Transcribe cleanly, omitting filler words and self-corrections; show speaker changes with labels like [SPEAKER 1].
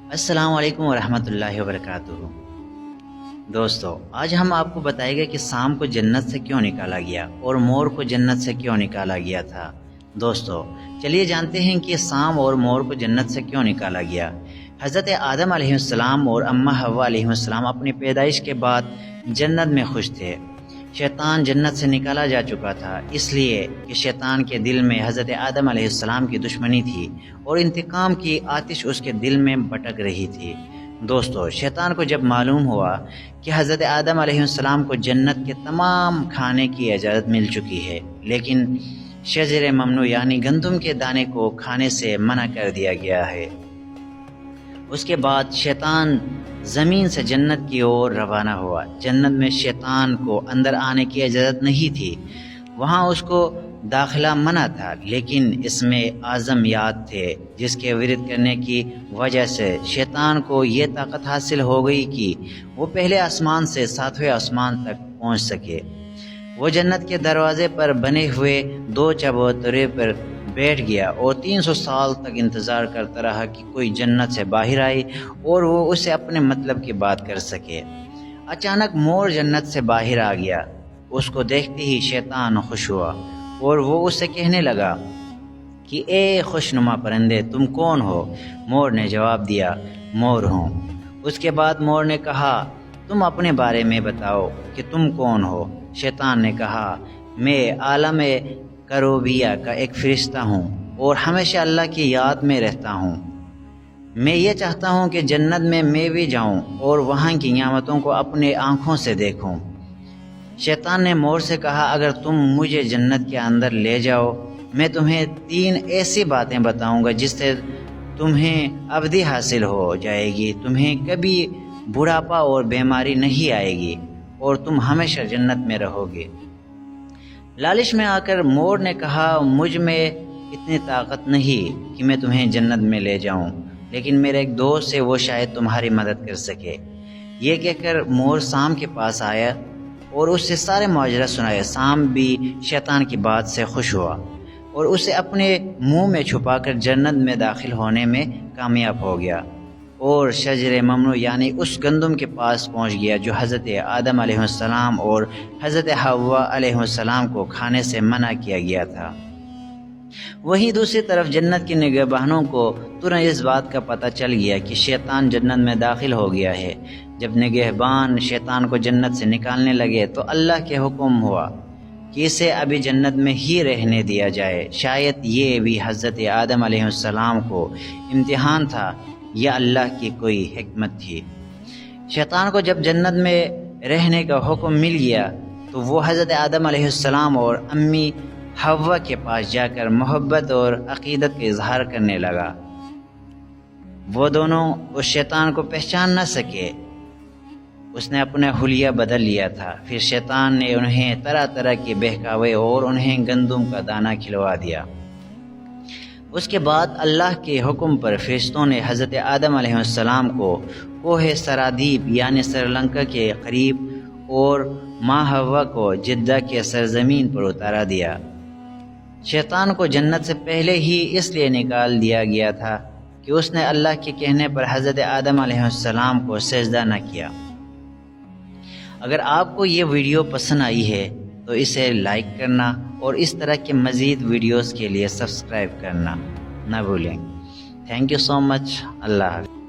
[SPEAKER 1] السلام علیکم ورحمۃ اللہ وبرکاتہ۔ دوستو، آج ہم آپ کو بتائیں گے کہ سام کو جنت سے کیوں نکالا گیا اور مور کو جنت سے کیوں نکالا گیا تھا۔ دوستو، چلیے جانتے ہیں کہ سام اور مور کو جنت سے کیوں نکالا گیا۔ حضرت آدم علیہ السلام اور اماں حوا علیہ السلام اپنی پیدائش کے بعد جنت میں خوش تھے۔ شیطان جنت سے نکالا جا چکا تھا، اس لیے کہ شیطان کے دل میں حضرت آدم علیہ السلام کی دشمنی تھی اور انتقام کی آتش اس کے دل میں بھٹک رہی تھی۔ دوستو، شیطان کو جب معلوم ہوا کہ حضرت آدم علیہ السلام کو جنت کے تمام کھانے کی اجازت مل چکی ہے، لیکن شجر ممنوع یعنی گندم کے دانے کو کھانے سے منع کر دیا گیا ہے، اس کے بعد شیطان زمین سے جنت کی اور روانہ ہوا۔ جنت میں شیطان کو اندر آنے کی اجازت نہیں تھی، وہاں اس کو داخلہ منع تھا، لیکن اس میں اعظمیات تھے جس کے ورد کرنے کی وجہ سے شیطان کو یہ طاقت حاصل ہو گئی کہ وہ پہلے آسمان سے ساتویں آسمان تک پہنچ سکے۔ وہ جنت کے دروازے پر بنے ہوئے 2 چبوترے پر بیٹھ گیا اور 300 سال تک انتظار کرتا رہا کہ کوئی جنت سے باہر آئے اور وہ اسے اپنے مطلب کی بات کر سکے۔ اچانک مور جنت سے باہر آ گیا۔ اس کو دیکھتے ہی شیطان خوش ہوا اور وہ اس سے کہنے لگا کہ اے خوشنما پرندے، تم کون ہو؟ مور نے جواب دیا، مور ہوں۔ اس کے بعد مور نے کہا، تم اپنے بارے میں بتاؤ کہ تم کون ہو؟ شیطان نے کہا، میں عالم کروبیہ کا ایک فرشتہ ہوں اور ہمیشہ اللہ کی یاد میں رہتا ہوں۔ میں یہ چاہتا ہوں کہ جنت میں بھی جاؤں اور وہاں کی نعمتوں کو اپنے آنکھوں سے دیکھوں۔ شیطان نے مور سے کہا، اگر تم مجھے جنت کے اندر لے جاؤ، میں تمہیں 3 ایسی باتیں بتاؤں گا جس سے تمہیں ابدی حاصل ہو جائے گی، تمہیں کبھی بڑھاپا اور بیماری نہیں آئے گی اور تم ہمیشہ جنت میں رہو گے۔ لالچ میں آ کر مور نے کہا، مجھ میں اتنی طاقت نہیں کہ میں تمہیں جنت میں لے جاؤں، لیکن میرے ایک دوست ہے، وہ شاید تمہاری مدد کر سکے۔ یہ کہہ کر مور سام کے پاس آیا اور اس سے سارے ماجرا سنایا۔ سام بھی شیطان کی بات سے خوش ہوا اور اسے اپنے منہ میں چھپا کر جنت میں داخل ہونے میں کامیاب ہو گیا اور شجر ممنوع یعنی اس گندم کے پاس پہنچ گیا جو حضرت آدم علیہ السلام اور حضرت حوا علیہ السلام کو کھانے سے منع کیا گیا تھا۔ وہیں دوسری طرف جنت کے نگہبانوں کو ترنت اس بات کا پتہ چل گیا کہ شیطان جنت میں داخل ہو گیا ہے۔ جب نگہبان شیطان کو جنت سے نکالنے لگے تو اللہ کے حکم ہوا کہ اسے ابھی جنت میں ہی رہنے دیا جائے۔ شاید یہ بھی حضرت آدم علیہ السلام کو امتحان تھا یا اللہ کی کوئی حکمت تھی۔ شیطان کو جب جنت میں رہنے کا حکم مل گیا تو وہ حضرت آدم علیہ السلام اور امی حوا کے پاس جا کر محبت اور عقیدت کا اظہار کرنے لگا۔ وہ دونوں اس شیطان کو پہچان نہ سکے، اس نے اپنا حلیہ بدل لیا تھا۔ پھر شیطان نے انہیں طرح طرح کے بہکاوے اور انہیں گندم کا دانہ کھلوا دیا۔ اس کے بعد اللہ کے حکم پر فرشتوں نے حضرت آدم علیہ السلام کو کوہ سرادیپ یعنی سری لنکا کے قریب اور ماں حوا کو جدہ کے سرزمین پر اتارا دیا۔ شیطان کو جنت سے پہلے ہی اس لیے نکال دیا گیا تھا کہ اس نے اللہ کے کہنے پر حضرت آدم علیہ السلام کو سجدہ نہ کیا۔ اگر آپ کو یہ ویڈیو پسند آئی ہے تو اسے لائک کرنا اور اس طرح کے مزید ویڈیوز کے لیے سبسکرائب کرنا نہ بھولیں۔ تھینک یو سو مچ۔ اللہ حافظ۔